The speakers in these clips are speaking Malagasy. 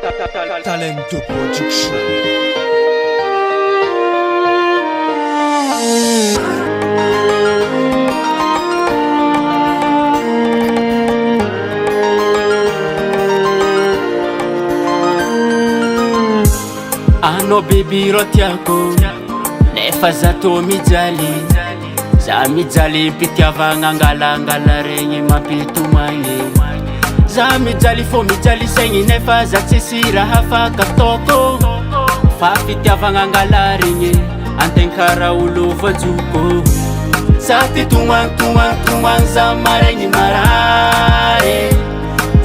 Talento Production. Ano baby rotiako nefa zato mijaly za mijaly mpitiavagna angalangala regny mampitomagny za mijaly fô mijaly saigny nefa za tsisy raha afaka ataoko fa fitiavagna angala regny antegna karaha olo vajoko za ty tomagny za maraigny marary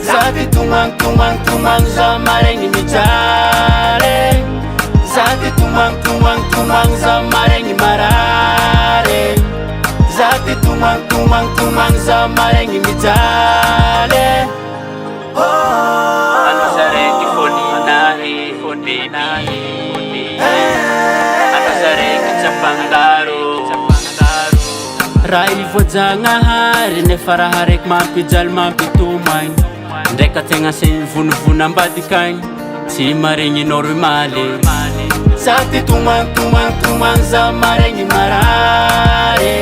za ty tomagny za maraigny mijaly za ty tomagny za maraigny marary za ty tomagny za maraigny mijaly ano za reky foninahy ano za reky tsapangaro raha ivoajagnahary nefa raha reky mampijaly mampitomagny ndraika tegna saigny vonivony ambadikagny tsy maregny normaly za ty tomagny za maraigny marary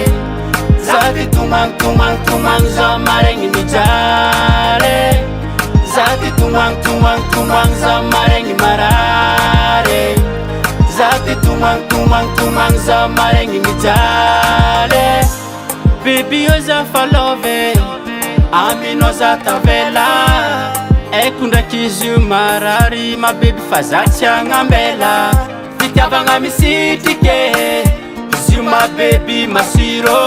za ty tomagny za maraigny mijaly za ty tomagny za maraigny marary za ty tomagny za maraigny mijaly baby yo za falove aminao za tavela eko ndraiky izy io marary ma baby fa za tsy agnambela fitiavagna misitrike izy io ma baby masiro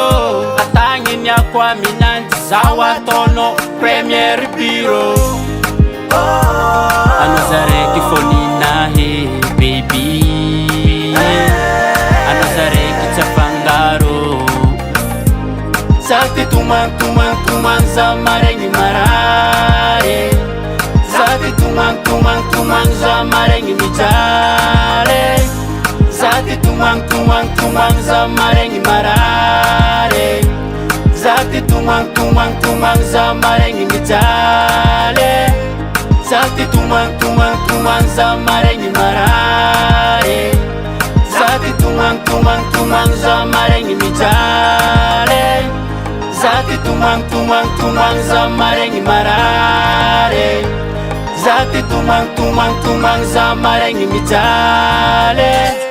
atagniniako aminanjy zaho ataonao première biro ano za reky foninahy baby ano za reky tsafangaro za ty tomagny za maraigny marary za ty tomagny za maraigny mijaly za ty tomagny za maraigny marary za ty tomagny za maraigny mijaly za ty tomagny za maraigny marary za ty tomagny za maraigny mijaly za ty tomagny za maraigny marary za ty tomagny za maraigny mijaly